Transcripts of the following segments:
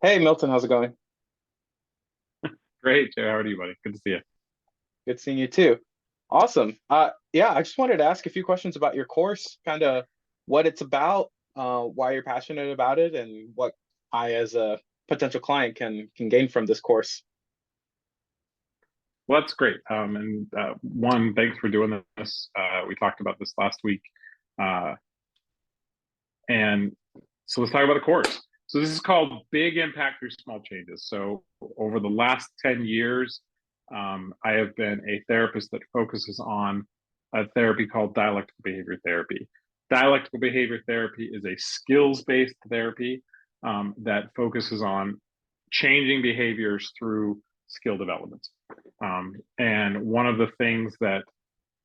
Hey Milton, how's it going? Great, Joe. How are you, buddy? Good to see you. Good seeing you too. Awesome. Yeah, I just wanted to ask a few questions about your course, kind of what it's about, why you're passionate about it, and what I, as a potential client, can gain from this course. Well, that's great. One, thanks for doing this. We talked about this last week. Uh, and so let's talk about the course. So this is called Big Impact Through Small Changes. So over the last 10 years, I have been a therapist that focuses on a therapy called dialectical behavior therapy. Dialectical behavior therapy is a skills-based therapy that focuses on changing behaviors through skill development. And one of the things that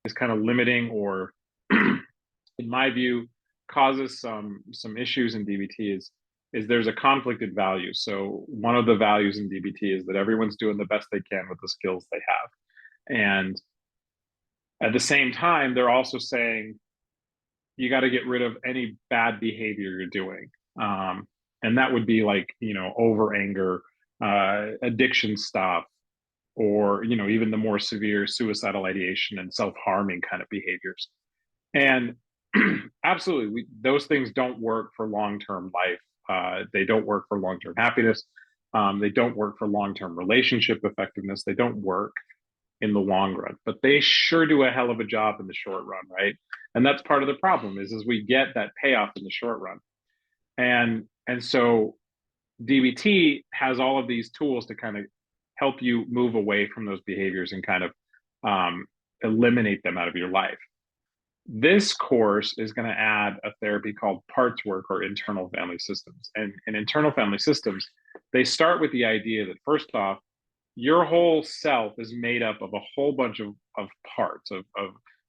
is kind of limiting or, in my view, causes some issues in DBT is there's a conflicted value. So one of the values in DBT is that everyone's doing the best they can with the skills they have. And at the same time, they're also saying you got to get rid of any bad behavior you're doing. And that would be like, over anger, addiction stuff, or, even the more severe suicidal ideation and self-harming kind of behaviors. And absolutely, those things don't work for long-term life. They don't work for long-term happiness. They don't work for long-term relationship effectiveness. They don't work in the long run, but they sure do a hell of a job in the short run, right? And that's part of the problem is we get that payoff in the short run. And so DBT has all of these tools to kind of help you move away from those behaviors and kind of eliminate them out of your life. This course is going to add a therapy called parts work or internal family systems. And in internal family systems, they start with the idea that first off, your whole self is made up of a whole bunch of parts, of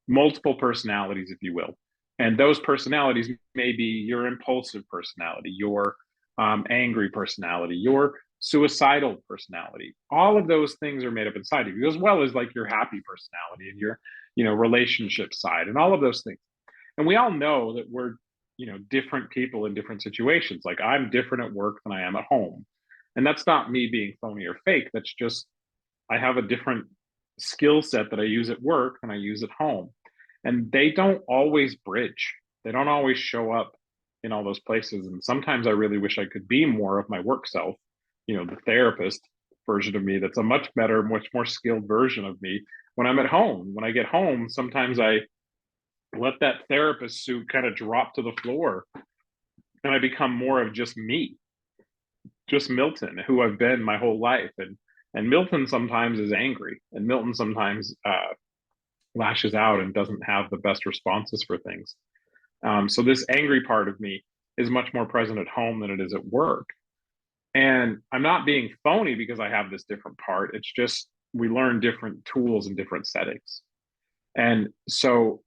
multiple personalities, if you will. And those personalities may be your impulsive personality, your angry personality, your suicidal personality. All of those things are made up inside of you, as well as like your happy personality and your, relationship side and all of those things. And we all know that we're, different people in different situations. Like I'm different at work than I am at home. And that's not me being phony or fake. That's just, I have a different skill set that I use at work than I use at home. And they don't always bridge, they don't always show up in all those places. And sometimes I really wish I could be more of my work self, the therapist version of me that's a much better, much more skilled version of me when I'm at home. When I get home, sometimes I let that therapist suit kind of drop to the floor and I become more of just me, just Milton, who I've been my whole life. And Milton sometimes is angry, and Milton sometimes lashes out and doesn't have the best responses for things. So this angry part of me is much more present at home than it is at work. And I'm not being phony because I have this different part. It's just we learn different tools in different settings. And so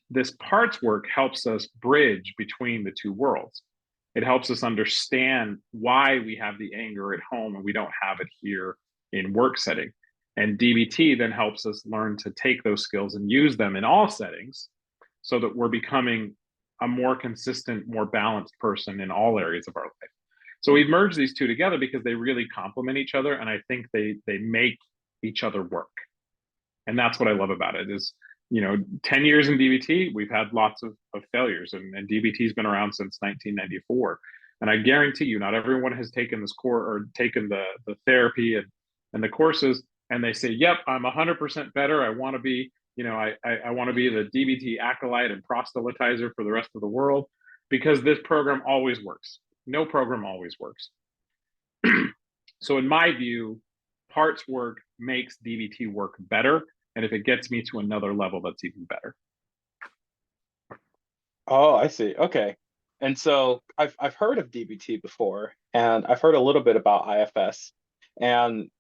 this parts work helps us bridge between the two worlds. It helps us understand why we have the anger at home and we don't have it here in work setting. And DBT then helps us learn to take those skills and use them in all settings so that we're becoming a more consistent, more balanced person in all areas of our life. So we've merged these two together because they really complement each other. And I think they make each other work. And that's what I love about it is, 10 years in DBT, we've had lots of failures, and DBT has been around since 1994. And I guarantee you, not everyone has taken this course or taken the therapy and the courses, and they say, yep, I'm 100% better. I want to be, I want to be the DBT acolyte and proselytizer for the rest of the world because this program always works. No program always works. So in my view, parts work makes DBT work better. And if it gets me to another level, that's even better. Oh, I see. Okay. And so I've heard of DBT before, and I've heard a little bit about IFS. And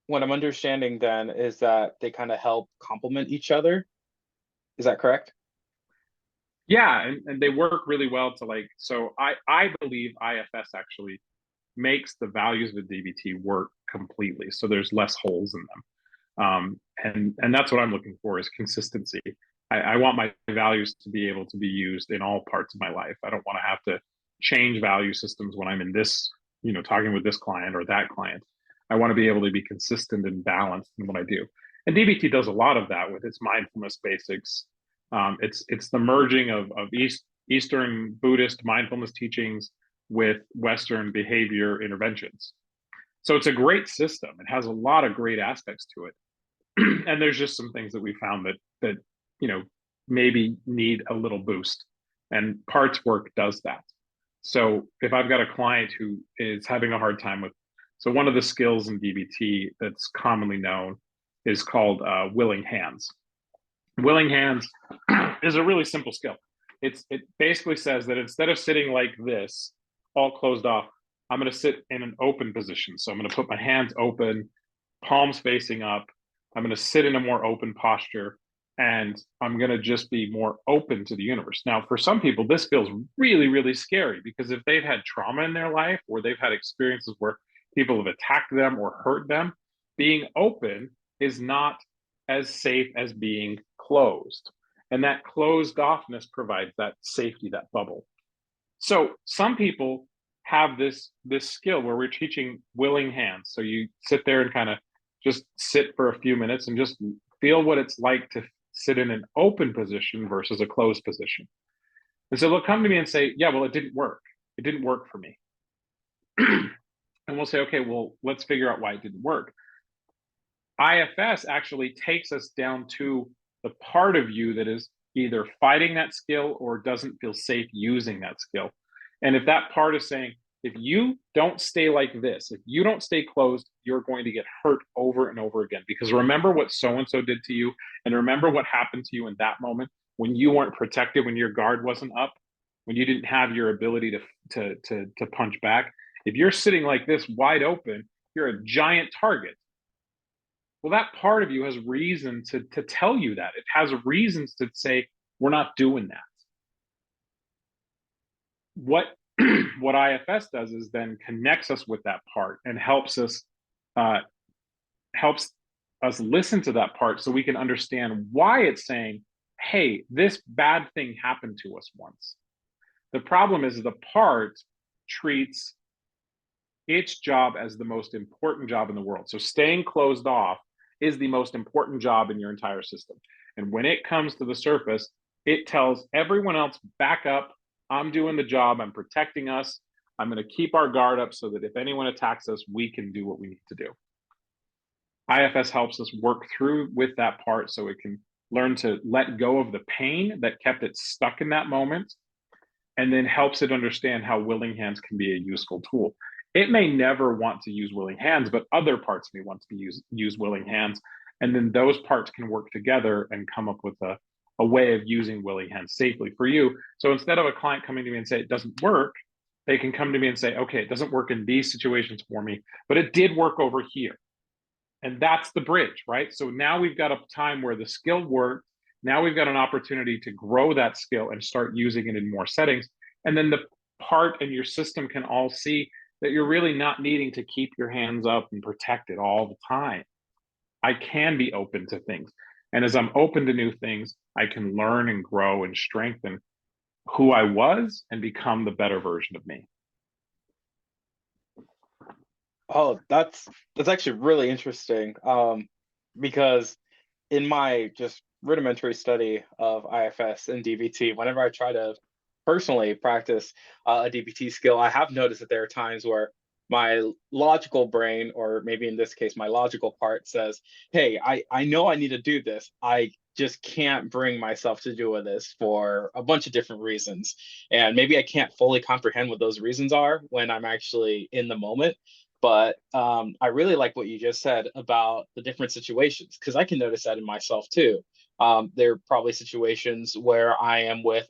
what I'm understanding then is that they kind of help complement each other. Is that correct? Yeah, and they work really well to like, so I believe IFS actually makes the values of the DBT work completely. So there's less holes in them. And that's what I'm looking for is consistency. I want my values to be able to be used in all parts of my life. I don't want to have to change value systems when I'm in this talking with this client or that client. I want to be able to be consistent and balanced in what I do. And DBT does a lot of that with its mindfulness basics. It's the merging of Eastern Buddhist mindfulness teachings with Western behavior interventions. So it's a great system. It has a lot of great aspects to it. And there's just some things that we found that maybe need a little boost. And parts work does that. So if I've got a client who is having a hard time with, so one of the skills in DBT that's commonly known is called willing hands. Willing hands is a really simple skill. It basically says that instead of sitting like this, all closed off, I'm going to sit in an open position. So I'm going to put my hands open, palms facing up. I'm going to sit in a more open posture, and I'm going to just be more open to the universe. Now, for some people, this feels really, really scary because if they've had trauma in their life or they've had experiences where people have attacked them or hurt them, being open is not as safe as being closed. And that closed offness provides that safety, that bubble. So some people have this skill where we're teaching willing hands. So you sit there and kind of just sit for a few minutes and just feel what it's like to sit in an open position versus a closed position. And so they'll come to me and say, yeah, well, it didn't work. It didn't work for me. And we'll say, okay, well, let's figure out why it didn't work. IFS actually takes us down to the part of you that is either fighting that skill or doesn't feel safe using that skill. And if that part is saying, if you don't stay like this, if you don't stay closed, you're going to get hurt over and over again. Because remember what so-and-so did to you, and remember what happened to you in that moment when you weren't protected, when your guard wasn't up, when you didn't have your ability to punch back. If you're sitting like this wide open, you're a giant target. Well, that part of you has reason to tell you that. It has reasons to say, we're not doing that. What IFS does is then connects us with that part and helps us listen to that part so we can understand why it's saying, hey, this bad thing happened to us once. The problem is the part treats its job as the most important job in the world. So staying closed off is the most important job in your entire system. And when it comes to the surface, it tells everyone else, back up. I'm doing the job. I'm protecting us. I'm going to keep our guard up so that if anyone attacks us, we can do what we need to do. IFS helps us work through with that part so it can learn to let go of the pain that kept it stuck in that moment, and then helps it understand how willing hands can be a useful tool. It may never want to use willing hands, but other parts may want to use willing hands. And then those parts can work together and come up with a way of using willing hands safely for you. So instead of a client coming to me and say it doesn't work, they can come to me and say, okay, it doesn't work in these situations for me, but it did work over here. And that's the bridge, right? So now we've got a time where the skill worked. Now we've got an opportunity to grow that skill and start using it in more settings. And then the part and your system can all see that you're really not needing to keep your hands up and protect it all the time. I can be open to things. And as I'm open to new things, I can learn and grow and strengthen who I was and become the better version of me. Oh, that's actually really interesting. Because in my just rudimentary study of IFS and DBT, whenever I try to personally practice a DBT skill, I have noticed that there are times where my logical brain, or maybe in this case, my logical part says, hey, I know I need to do this. I just can't bring myself to do this for a bunch of different reasons. And maybe I can't fully comprehend what those reasons are when I'm actually in the moment. But I really like what you just said about the different situations, because I can notice that in myself too. There are probably situations where I am with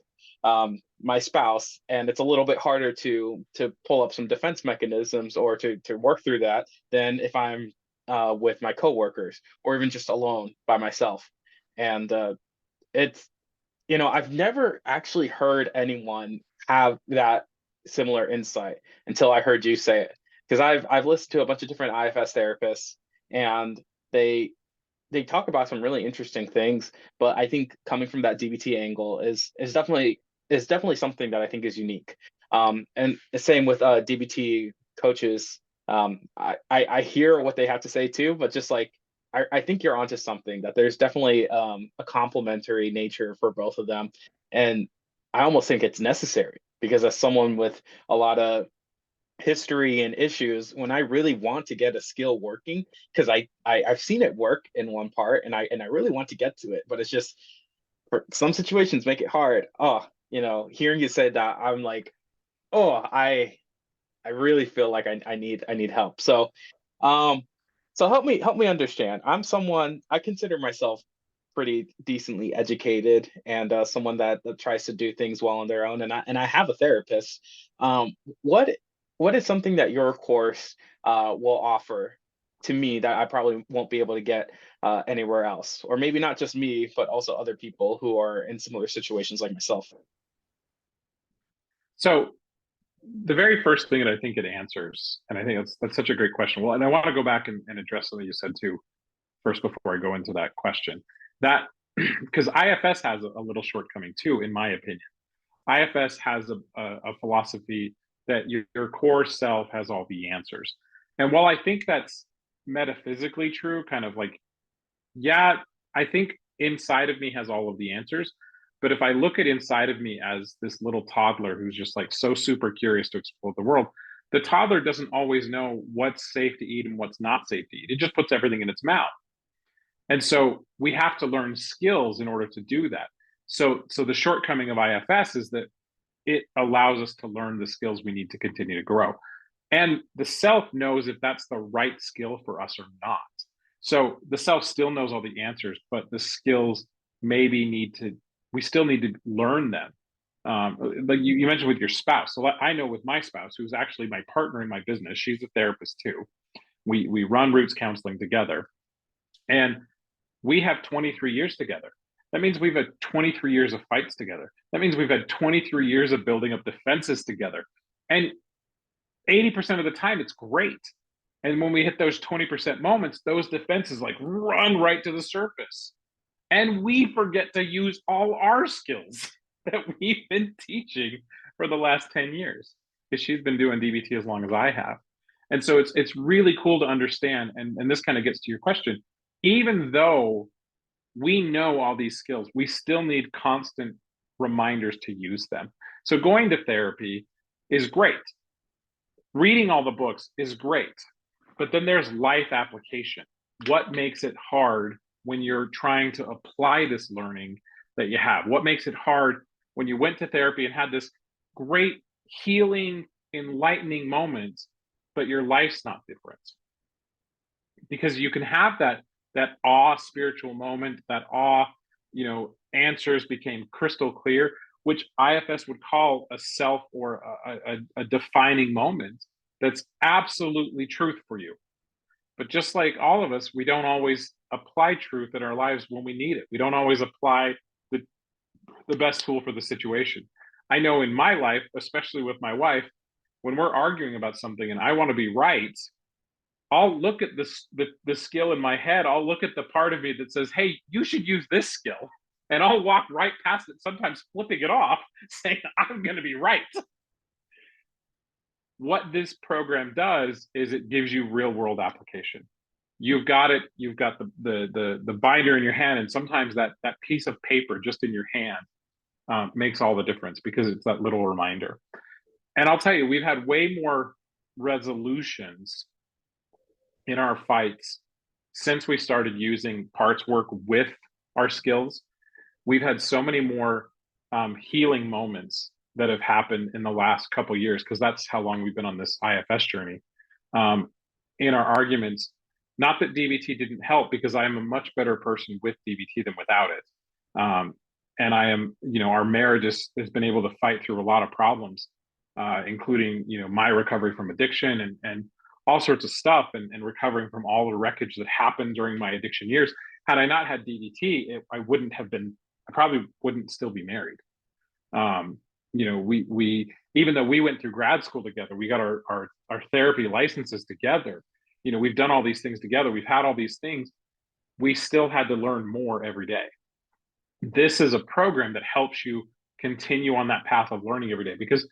my spouse, and it's a little bit harder to pull up some defense mechanisms or to work through that than if I'm with my coworkers or even just alone by myself. And it's, I've never actually heard anyone have that similar insight until I heard you say it. Because I've listened to a bunch of different IFS therapists, and they talk about some really interesting things. But I think coming from that DBT angle is definitely something that I think is unique. And the same with DBT coaches, I hear what they have to say too, but just like I think you're onto something, that there's definitely a complementary nature for both of them. And I almost think it's necessary, because as someone with a lot of history and issues, when I really want to get a skill working, because I've seen it work in one part, and I really want to get to it, but it's just, for some situations make it hard. Oh, hearing you say that, I'm like, oh, I really feel like I need help. Um, so help me understand. I'm someone, I consider myself pretty decently educated, and someone that tries to do things well on their own, and I have a therapist. Um, what what is something that your course will offer to me that I probably won't be able to get anywhere else, or maybe not just me, but also other people who are in similar situations like myself? So the very first thing that I think it answers, and I think that's such a great question. Well, and I want to go back and address something you said too first before I go into that question. That because IFS has a little shortcoming too, in my opinion. IFS has a philosophy that your core self has all the answers. And while I think that's metaphysically true, kind of like, yeah, I think inside of me has all of the answers. But if I look at inside of me as this little toddler who's just like so super curious to explore the world, the toddler doesn't always know what's safe to eat and what's not safe to eat. It just puts everything in its mouth. And so we have to learn skills in order to do that. So the shortcoming of IFS is that it allows us to learn the skills we need to continue to grow. And the self knows if that's the right skill for us or not. So the self still knows all the answers, but the skills maybe we still need to learn them. Like you mentioned with your spouse. So I know with my spouse, who's actually my partner in my business, she's a therapist too. We run Roots Counseling together, and we have 23 years together. That means we've had 23 years of fights together. That means we've had 23 years of building up defenses together. And 80% of the time, it's great. And when we hit those 20% moments, those defenses like run right to the surface. And we forget to use all our skills that we've been teaching for the last 10 years, because she's been doing DBT as long as I have. And so it's really cool to understand. And this kind of gets to your question. Even though we know all these skills, we still need constant reminders to use them. So going to therapy is great. Reading all the books is great. But then there's life application. What makes it hard when you're trying to apply this learning that you have? What makes it hard when you went to therapy and had this great healing, enlightening moment, but your life's not different? Because you can have that awe spiritual moment, that awe, answers became crystal clear, which IFS would call a self or a defining moment that's absolutely truth for you. But just like all of us, we don't always apply truth in our lives when we need it. We don't always apply the best tool for the situation. I know in my life, especially with my wife, when we're arguing about something and I want to be right, I'll look at the skill in my head. I'll look at the part of me that says, "Hey, you should use this skill," and I'll walk right past it, sometimes flipping it off, saying, "I'm going to be right." What this program does is it gives you real world application. You've got it. You've got the binder in your hand, and sometimes that piece of paper just in your hand makes all the difference, because it's that little reminder. And I'll tell you, we've had way more resolutions in our fights since we started using parts work with our skills. We've had so many more healing moments that have happened in the last couple of years, because that's how long we've been on this IFS journey. In our arguments, not that DBT didn't help, because I am a much better person with DBT than without it. And I am, our marriage has been able to fight through a lot of problems, including, my recovery from addiction and all sorts of stuff, and recovering from all the wreckage that happened during my addiction years. Had I not had DBT, I probably wouldn't still be married. We even though we went through grad school together, we got our therapy licenses together. We've done all these things together. We've had all these things. We still had to learn more every day. This is a program that helps you continue on that path of learning every day, because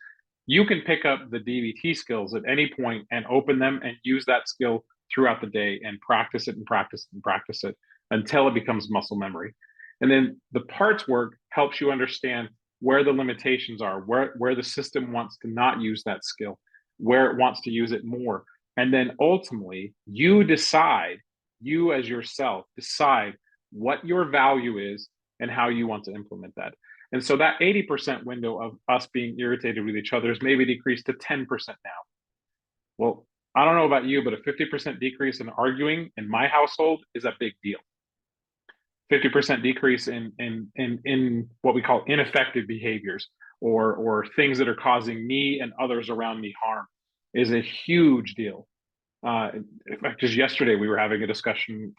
You can pick up the DBT skills at any point and open them and use that skill throughout the day and practice it and practice it and practice it until it becomes muscle memory. And then the parts work helps you understand where the limitations are, where the system wants to not use that skill, where it wants to use it more. And then ultimately, you as yourself decide what your value is and how you want to implement that. And so that 80% window of us being irritated with each other is maybe decreased to 10% now. Well, I don't know about you, but a 50% decrease in arguing in my household is a big deal. 50% decrease in what we call ineffective behaviors or things that are causing me and others around me harm is a huge deal. In fact, just yesterday we were having a discussion,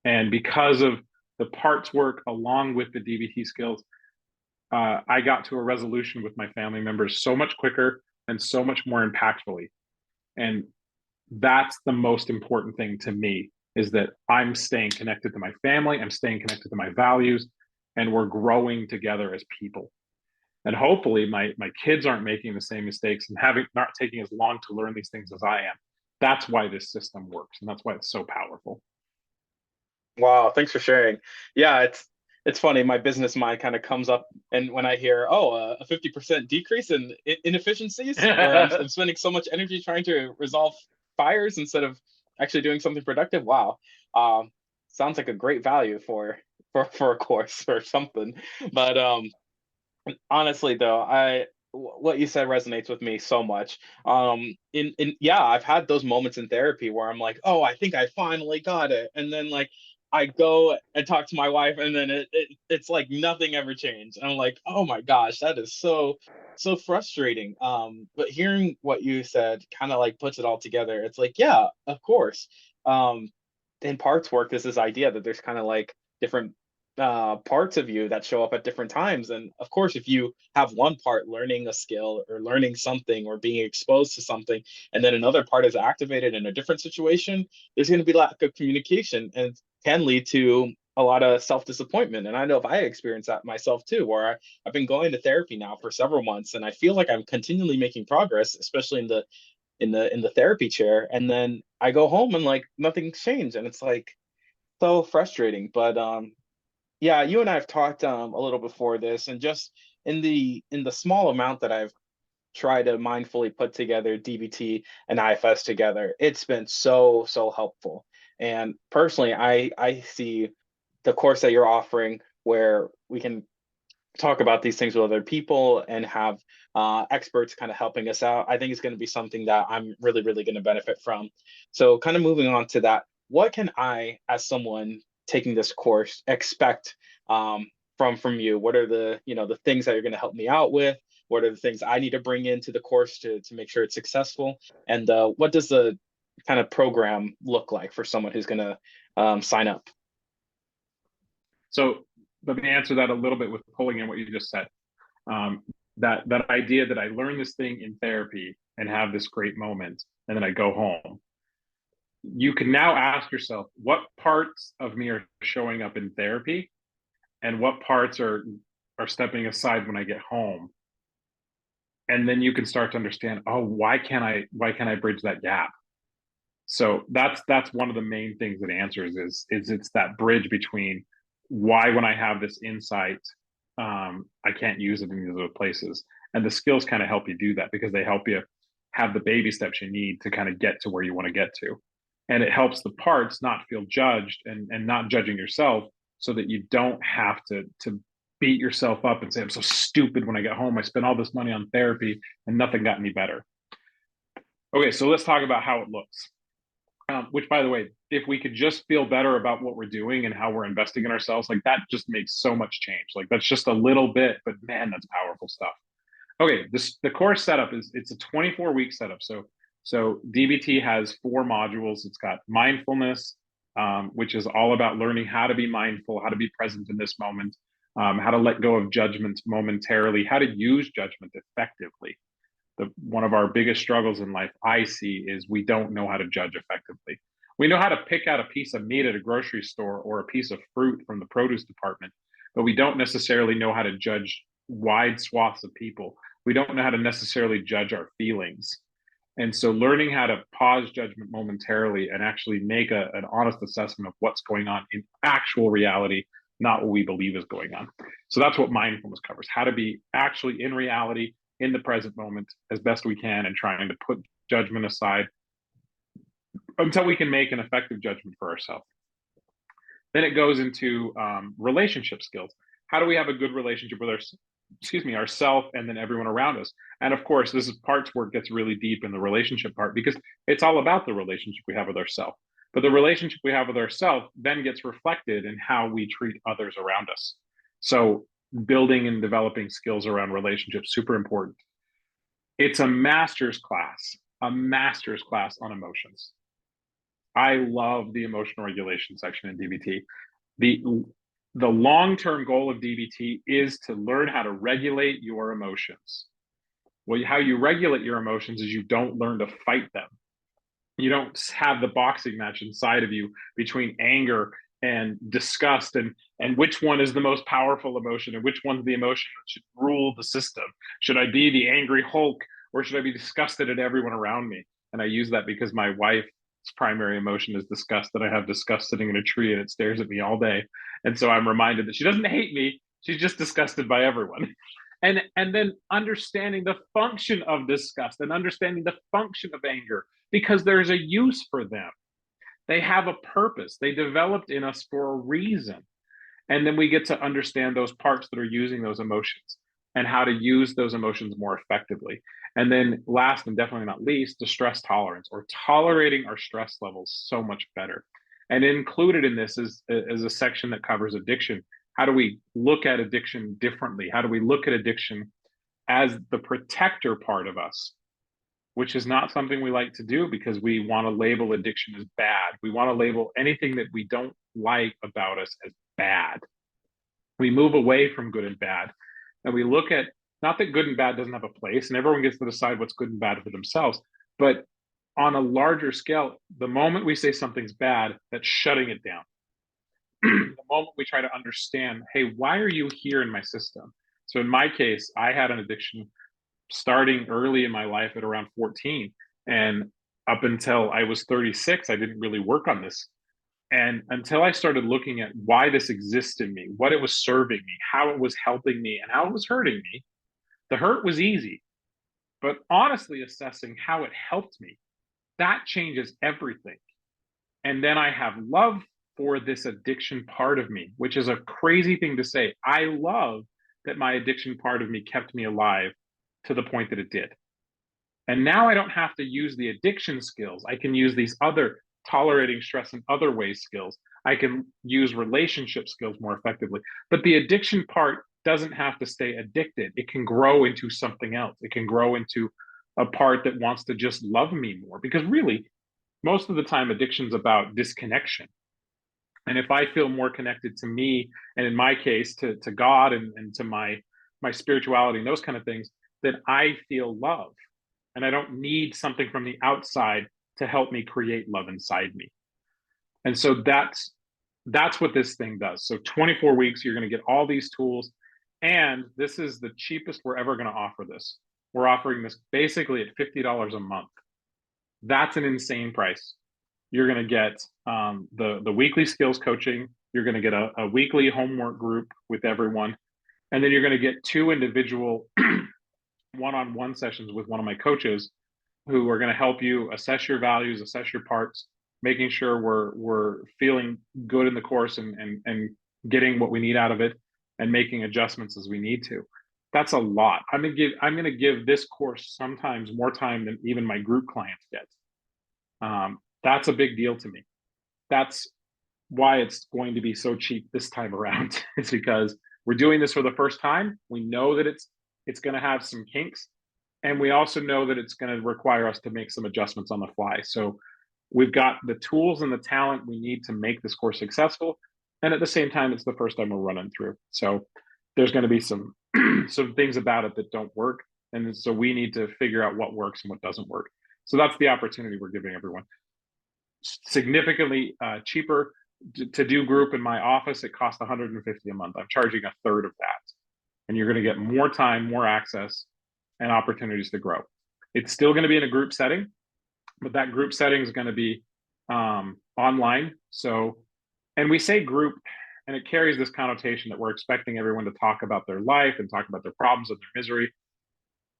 and because of the parts work along with the DBT skills, I got to a resolution with my family members so much quicker and so much more impactfully. And that's the most important thing to me, is that I'm staying connected to my family, I'm staying connected to my values, and we're growing together as people. And hopefully my kids aren't making the same mistakes and not taking as long to learn these things as I am. That's why this system works, and that's why it's so powerful. Wow, thanks for sharing. Yeah, it's funny. My business mind kind of comes up, and when I hear, oh, a 50% decrease in inefficiencies, where I'm spending so much energy trying to resolve fires instead of actually doing something productive. Wow, um, sounds like a great value for a course or something. But honestly, though, what you said resonates with me so much. In yeah, I've had those moments in therapy where I'm like, oh, I think I finally got it, and then like I go and talk to my wife, and then it's like nothing ever changed. And I'm like, oh my gosh, that is so frustrating. But hearing what you said kind of like puts it all together. It's like, yeah, of course. Um, in parts work, there's this idea that there's kind of like different parts of you that show up at different times. And of course, if you have one part learning a skill or learning something or being exposed to something, and then another part is activated in a different situation, there's going to be lack of communication and can lead to a lot of self-disappointment. And I know if I experience that myself too, where I've been going to therapy now for several months and I feel like I'm continually making progress, especially in the therapy chair. And then I go home and like nothing's changed. And it's like so frustrating. But yeah, you and I have talked a little before this, and just in the small amount that I've tried to mindfully put together DBT and IFS together, it's been so helpful. And personally, I see the course that you're offering where we can talk about these things with other people and have experts kind of helping us out. I think it's going to be something that I'm really going to benefit from. So, kind of moving on to that, what can I, as someone taking this course, expect from you? What are the things that you're going to help me out with? What are the things I need to bring into the course to make sure it's successful? And what does the kind of program look like for someone who's going to sign up? So let me answer that a little bit with pulling in what you just said. Um, that idea that I learn this thing in therapy and have this great moment, and then I go home. You can now ask yourself, what parts of me are showing up in therapy, and what parts are stepping aside when I get home. And then you can start to understand, oh, why can't I bridge that gap? So that's one of the main things it answers is it's that bridge between why, when I have this insight, I can't use it in these other places. And the skills kind of help you do that, because they help you have the baby steps you need to kind of get to where you want to get to. And it helps the parts not feel judged and not judging yourself, so that you don't have to beat yourself up and say, I'm so stupid when I get home. I spent all this money on therapy and nothing got any better. Okay, so let's talk about how it looks. Which, by the way, if we could just feel better about what we're doing and how we're investing in ourselves, like that just makes so much change. Like that's just a little bit, but man, that's powerful stuff. Okay, the course setup is it's a 24-week setup. So DBT has 4 modules. It's got mindfulness, which is all about learning how to be mindful, how to be present in this moment, how to let go of judgment momentarily, how to use judgment effectively. One of our biggest struggles in life, I see, is we don't know how to judge effectively. We know how to pick out a piece of meat at a grocery store or a piece of fruit from the produce department, but we don't necessarily know how to judge wide swaths of people. We don't know how to necessarily judge our feelings. And so learning how to pause judgment momentarily and actually make an honest assessment of what's going on in actual reality, not what we believe is going on. So that's what mindfulness covers, how to be actually in reality, in the present moment as best we can, and trying to put judgment aside until we can make an effective judgment for ourselves. Then it goes into relationship skills. How do we have a good relationship with ourselves and then everyone around us? And of course, this is parts where it gets really deep in the relationship part, because it's all about the relationship we have with ourselves. But the relationship we have with ourselves then gets reflected in how we treat others around us. So building and developing skills around relationships, super important. It's a master's class on emotions. I love the emotional regulation section in DBT. The long-term goal of DBT is to learn how to regulate your emotions. Well, how you regulate your emotions is you don't learn to fight them. You don't have the boxing match inside of you between anger and disgust, and which one is the most powerful emotion, and which one's the emotion that should rule the system. Should I be the angry Hulk, or should I be disgusted at everyone around me? And I use that because my wife's primary emotion is disgust, that I have disgust sitting in a tree and it stares at me all day. And so I'm reminded that she doesn't hate me, she's just disgusted by everyone. And then understanding the function of disgust and understanding the function of anger, because there's a use for them. They have a purpose. They developed in us for a reason. And then we get to understand those parts that are using those emotions and how to use those emotions more effectively. And then last and definitely not least, the stress tolerance, or tolerating our stress levels so much better. And included in this is a section that covers addiction. How do we look at addiction differently? How do we look at addiction as the protector part of us, which is not something we like to do because we want to label addiction as bad. We want to label anything that we don't like about us as bad. We move away from good and bad, and we look at, not that good and bad doesn't have a place, and everyone gets to decide what's good and bad for themselves, but on a larger scale, the moment we say something's bad, that's shutting it down. The moment we try to understand, hey, why are you here in my system? So in my case, I had an addiction starting early in my life at around 14. And up until I was 36, I didn't really work on this. And until I started looking at why this exists in me, what it was serving me, how it was helping me, and how it was hurting me, the hurt was easy. But honestly, assessing how it helped me, that changes everything. And then I have love for this addiction part of me, which is a crazy thing to say. I love that my addiction part of me kept me alive to the point that it did. And now I don't have to use the addiction skills. I can use these other tolerating stress in other ways skills. I can use relationship skills more effectively. But the addiction part doesn't have to stay addicted. It can grow into something else. It can grow into a part that wants to just love me more. Because really, most of the time, addiction's about disconnection. And if I feel more connected to me, and in my case, to God and to my spirituality and those kind of things, then I feel love. And I don't need something from the outside to help me create love inside me. And so that's what this thing does. So 24 weeks, you're going to get all these tools. And this is the cheapest we're ever going to offer this. We're offering this basically at $50 a month. That's an insane price. You're going to get the weekly skills coaching. You're going to get a weekly homework group with everyone. And then you're going to get 2 individual one-on-one sessions with one of my coaches who are going to help you assess your values, assess your parts, making sure we're feeling good in the course and getting what we need out of it and making adjustments as we need to. That's a lot. I'm going to give this course sometimes more time than even my group clients get. That's a big deal to me. That's why it's going to be so cheap this time around. It's because we're doing this for the first time. We know that it's going to have some kinks, and we also know that it's going to require us to make some adjustments on the fly. So we've got the tools and the talent we need to make this course successful. And at the same time, it's the first time we're running through. So there's going to be some things about it that don't work. And so we need to figure out what works and what doesn't work. So that's the opportunity we're giving everyone. Significantly cheaper to do group in my office. It costs $150 a month. I'm charging a third of that. And you're going to get more time, more access, and opportunities to grow. It's still going to be in a group setting, but that group setting is going to be online. So, and we say group, and it carries this connotation that we're expecting everyone to talk about their life and talk about their problems and their misery.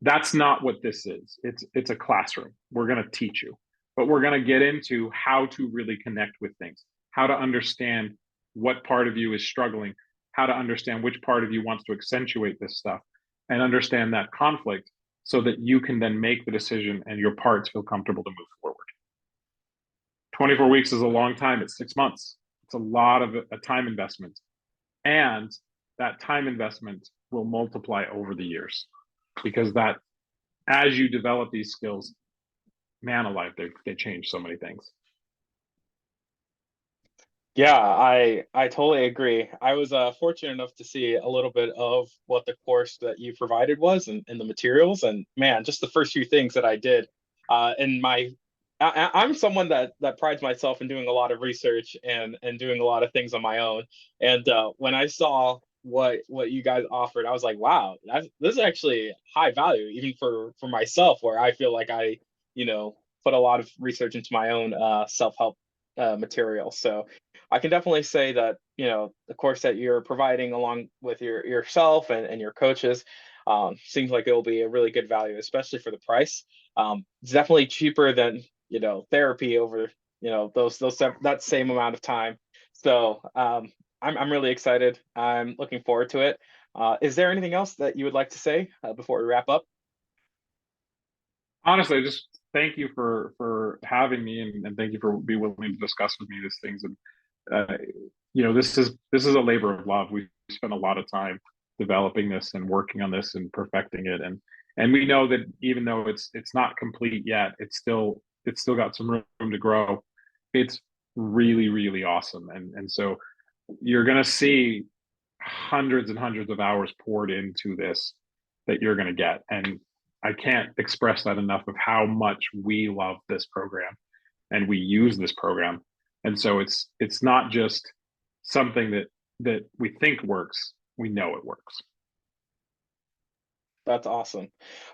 That's not what this is. It's a classroom. We're going to teach you, but we're going to get into how to really connect with things, how to understand what part of you is struggling, how to understand which part of you wants to accentuate this stuff, and understand that conflict so that you can then make the decision and your parts feel comfortable to move forward. 24 weeks is a long time. It's 6 months. It's a lot of a time investment. And that time investment will multiply over the years, because that, as you develop these skills, man alive, they change so many things. Yeah, I totally agree. I was fortunate enough to see a little bit of what the course that you provided was and the materials. And man, just the first few things that I did in my I'm someone that prides myself in doing a lot of research and doing a lot of things on my own. And when I saw what you guys offered, I was like, wow, this is actually high value, even for myself, where I feel like I, put a lot of research into my own self-help material. So I can definitely say that, the course that you're providing along with yourself and your coaches seems like it will be a really good value, especially for the price. It's definitely cheaper than, therapy over, that same amount of time. So I'm really excited. I'm looking forward to it. Is there anything else that you would like to say before we wrap up? Honestly, just thank you for having me, and thank you for being willing to discuss with me these things. And this is a labor of love. We spent a lot of time developing this and working on this and perfecting it, and we know that even though it's not complete yet, it's still got some room to grow. It's really, really awesome, and so you're going to see hundreds and hundreds of hours poured into this that you're going to get. And I can't express that enough of how much we love this program and we use this program. And so it's not just something that we think works, we know it works. That's awesome.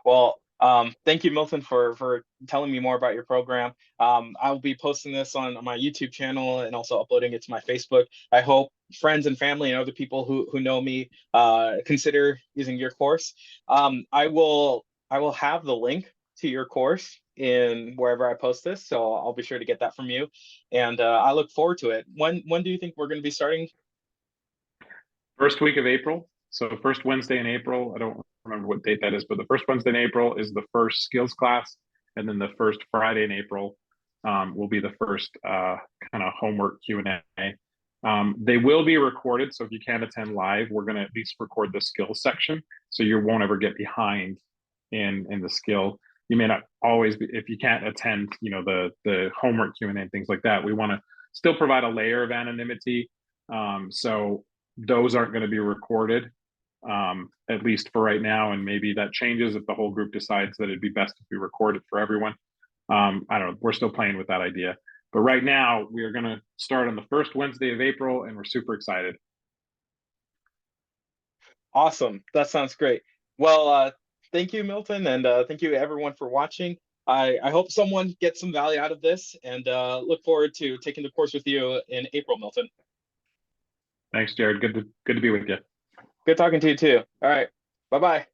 Well, thank you, Milton, for telling me more about your program. I'll be posting this on my YouTube channel and also uploading it to my Facebook. I hope friends and family and other people who know me consider using your course. I will have the link to your course in wherever I post this, so I'll be sure to get that from you. And I look forward to it. When do you think we're going to be starting? First week of April. So first Wednesday in April. I don't remember what date that is, but the first Wednesday in April is the first skills class, and then the first Friday in April will be the first kind of homework Q&A. They will be recorded, so if you can't attend live, we're going to at least record the skills section, so you won't ever get behind in the skill. You may not always be, if you can't attend, the homework Q&A and things like that. We want to still provide a layer of anonymity, so those aren't going to be recorded, at least for right now. And maybe that changes if the whole group decides that it'd be best if we record it for everyone. I don't know. We're still playing with that idea. But right now, we are going to start on the first Wednesday of April, and we're super excited. Awesome. That sounds great. Well, thank you, Milton, and thank you everyone for watching. I hope someone gets some value out of this, and look forward to taking the course with you in April, Milton. Thanks, Jared. Good to be with you. Good talking to you too. All right. Bye-bye.